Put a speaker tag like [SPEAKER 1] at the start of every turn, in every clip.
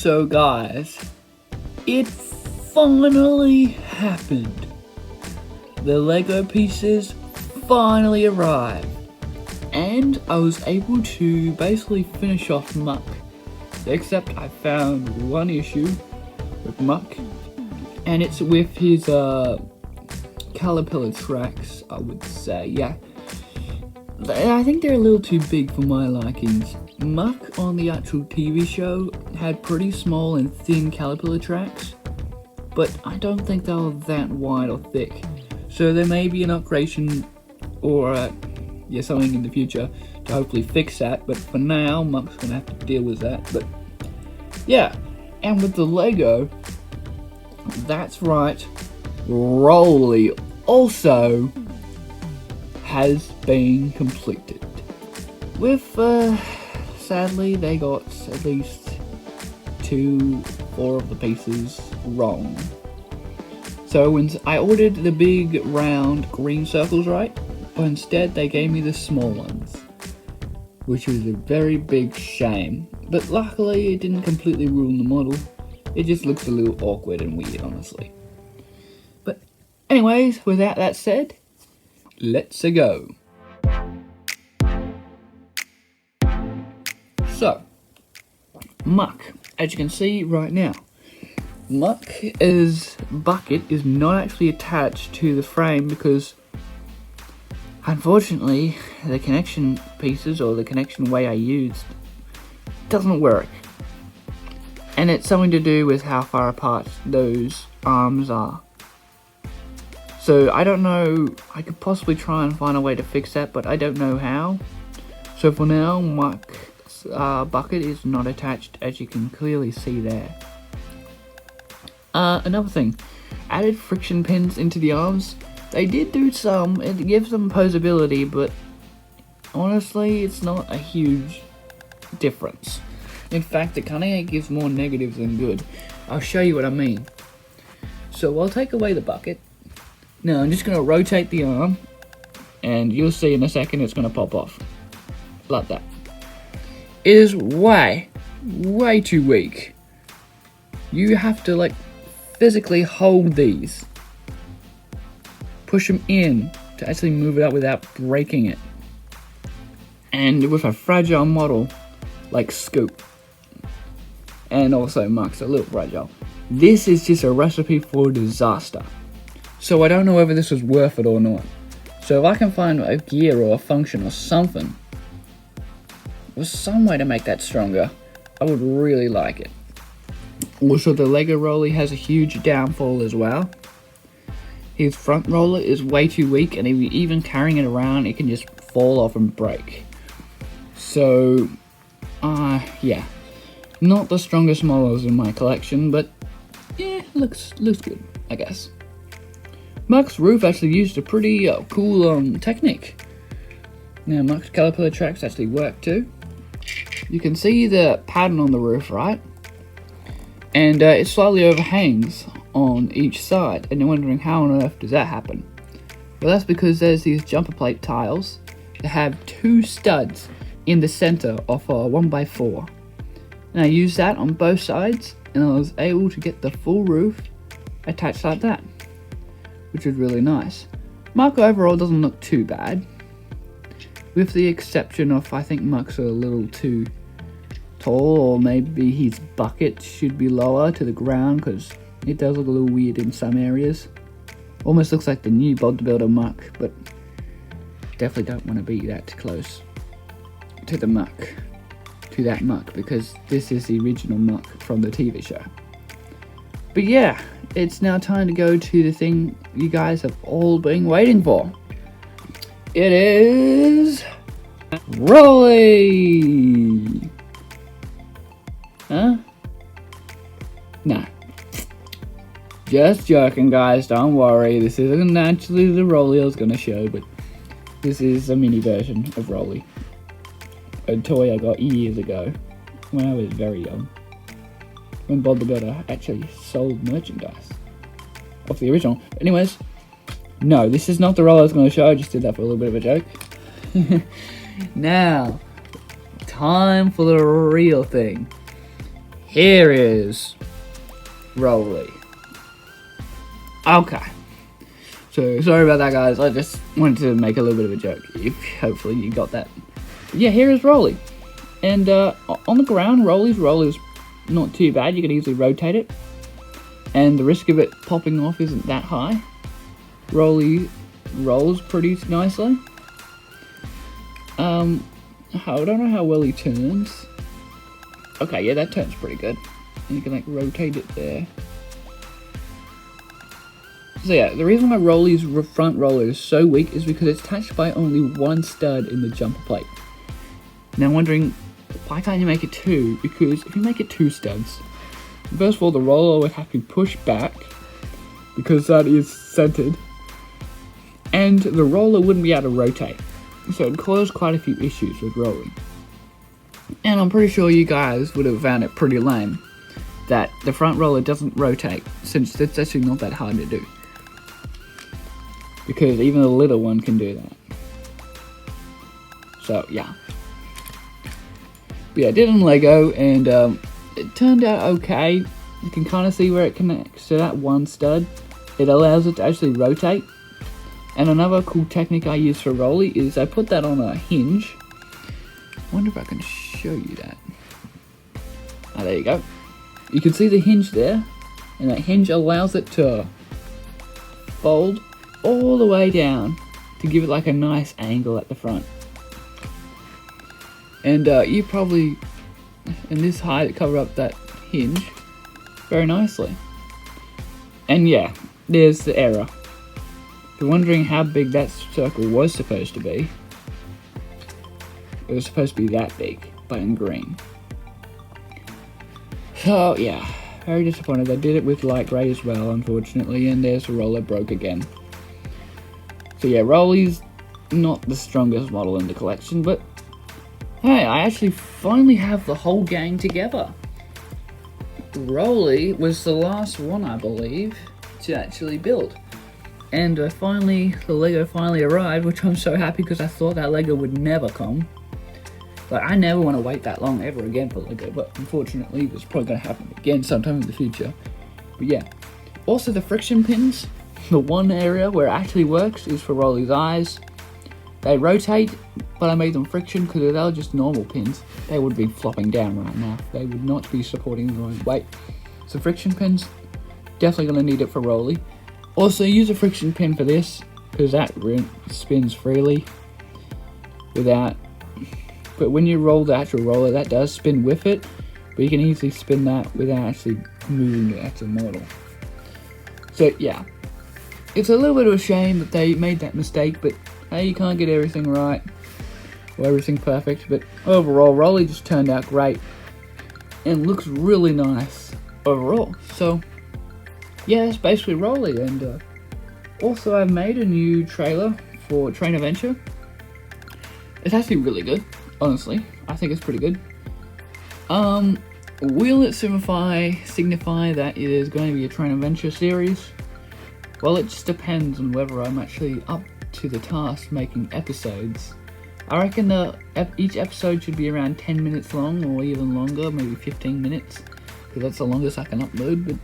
[SPEAKER 1] So guys, it finally happened. The Lego pieces finally arrived. And I was able to basically finish off Muck. Except I found one issue with Muck. And it's with his caterpillar tracks, I would say, yeah. I think they're a little too big for my likings. Muck on the actual TV show had pretty small and thin caterpillar tracks, but I don't think they were that wide or thick. So there may be an upgradation or something in the future to hopefully fix that, but for now, Muck's gonna have to deal with that. But yeah, and with the Lego, that's right, Roley also has been completed. With, sadly, they got at least 4 of the pieces wrong. So when I ordered the big round green circles right, but instead they gave me the small ones, which was a very big shame. But luckily it didn't completely ruin the model. It just looks a little awkward and weird, honestly. But anyways, without that said, let's go. So, Muck, as you can see right now, Muck's bucket is not actually attached to the frame because unfortunately the connection pieces or the connection way I used doesn't work. And it's something to do with how far apart those arms are. So I don't know, I could possibly try and find a way to fix that, but I don't know how. So for now, Muck's bucket is not attached, as you can clearly see there. Another thing, added friction pins into the arms. They did do some, it gives them posability, but honestly, it's not a huge difference. In fact, it kind of gives more negatives than good. I'll show you what I mean. So I'll take away the bucket. Now I'm just going to rotate the arm, and you'll see in a second it's going to pop off. Like that. It is way too weak. You have to like physically hold these. Push them in to actually move it up without breaking it. And with a fragile model like Scoop, and also Muck's a little fragile, this is just a recipe for disaster. So I don't know whether this was worth it or not. So if I can find a gear or a function or something, or some way to make that stronger, I would really like it. Also, the LEGO Roley has a huge downfall as well. His front roller is way too weak, and if you're even carrying it around, it can just fall off and break. So, yeah. Not the strongest models in my collection, but yeah, looks good, I guess. Muck's roof actually used a pretty cool technique. Now, Muck's caterpillar tracks actually work too. You can see the pattern on the roof, right? And it slightly overhangs on each side, and you're wondering how on earth does that happen? Well, that's because there's these jumper plate tiles that have 2 studs in the center of a 1x4. And I used that on both sides, and I was able to get the full roof attached like that, which is really nice. Muck overall doesn't look too bad, with the exception of I think Muck's a little too tall, or maybe his bucket should be lower to the ground because it does look a little weird in some areas. Almost looks like the new bodybuilder Muck, but definitely don't want to be that close to the Muck, to that Muck, because this is the original Muck from the TV show. But yeah, it's now time to go to the thing you guys have all been waiting for. It is Roley! Huh? No. Just joking, guys, don't worry. This isn't actually the Roley I was gonna show, but this is a mini version of Roley. A toy I got years ago, when I was very young. When Bob the Builder actually sold merchandise of the original. But anyways, no, this is not the Roley I was gonna show, I just did that for a little bit of a joke. Now, time for the real thing. here is Roley. Okay. So, sorry about that, guys. I just wanted to make a little bit of a joke. Hopefully you got that. But yeah, here is Roley. And on the ground, Roley's roll is not too bad. You can easily rotate it. And the risk of it popping off isn't that high. Roley rolls pretty nicely. I don't know how well he turns. Okay, yeah, that turns pretty good. And you can like rotate it there. So yeah, the reason why Roley's front roller is so weak is because it's attached by only one stud in the jumper plate. Now I'm wondering, why can't you make it two? Because if you make it two studs, first of all, the roller would have to be pushed back because that is centered, and the roller wouldn't be able to rotate. So it'd cause quite a few issues with rolling. And I'm pretty sure you guys would have found it pretty lame that the front roller doesn't rotate, since it's actually not that hard to do. Because even the little one can do that. So yeah. But yeah, I did it in Lego, and it turned out okay. You can kind of see where it connects to that one stud. It allows it to actually rotate. And another cool technique I use for Roley is I put that on a hinge. I wonder if I can show you that. Ah, there you go. You can see the hinge there, and that hinge allows it to fold all the way down to give it like a nice angle at the front. And you probably, in this height, cover up that hinge very nicely. And yeah, there's the error. If you're wondering how big that circle was supposed to be, it was supposed to be that big, but in green. So yeah, very disappointed. I did it with light grey as well, unfortunately, and there's the roller broke again. So yeah, Roley's not the strongest model in the collection, but hey, I actually finally have the whole gang together. Roley was the last one, I believe, to actually build. And the Lego finally arrived, which I'm so happy because I thought that Lego would never come. Like, I never want to wait that long ever again for Lego, but unfortunately it's probably going to happen again sometime in the future. But yeah, also the friction pins, the one area where it actually works is for Roley's eyes. They rotate, but I made them friction because if they were just normal pins, they would be flopping down right now. They would not be supporting the right weight. So friction pins, definitely going to need it for Roley. Also use a friction pin for this, because that spins freely without, but when you roll the actual roller, that does spin with it, but you can easily spin that without actually moving the actual model. So yeah, it's a little bit of a shame that they made that mistake, but hey, you can't get everything right, or everything perfect, but overall, Roley just turned out great, and looks really nice overall. So yeah, that's basically Roley, and also I've made a new trailer for Train Adventure. It's actually really good, honestly. I think it's pretty good. Will it signify that it is going to be a Train Adventure series? Well, it just depends on whether I'm actually up to the task making episodes. I reckon each episode should be around 10 minutes long, or even longer, maybe 15 minutes, because that's the longest I can upload, but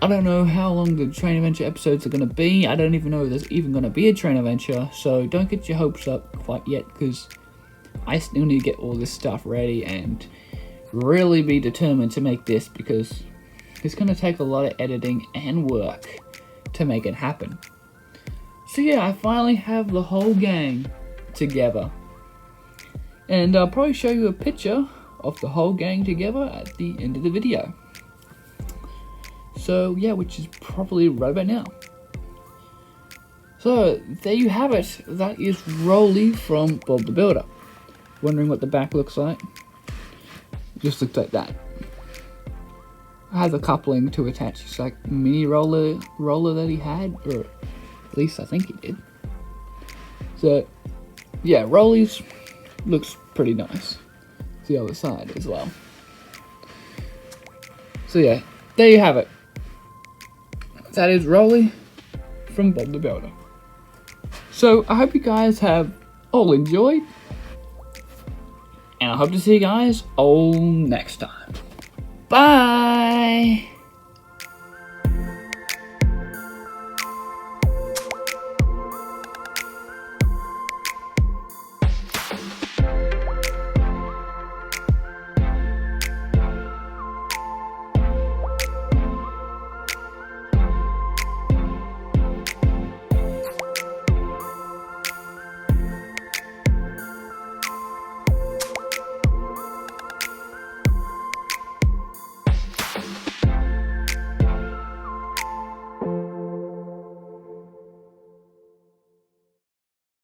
[SPEAKER 1] I don't know how long the Train Adventure episodes are going to be. I don't even know if there's even going to be a Train Adventure, so don't get your hopes up quite yet, because I still need to get all this stuff ready and really be determined to make this, because it's going to take a lot of editing and work to make it happen. So yeah, I finally have the whole gang together, and I'll probably show you a picture of the whole gang together at the end of the video. So yeah, which is probably right about now. So there you have it. That is Roley from Bob the Builder. Wondering what the back looks like? Just looks like that. It has a coupling to attach. It's like mini roller that he had, or at least I think he did. So yeah, Roley's looks pretty nice. It's the other side as well. So yeah, there you have it. That is Roley from Bob the Builder. So I hope you guys have all enjoyed, and I hope to see you guys all next time. Bye!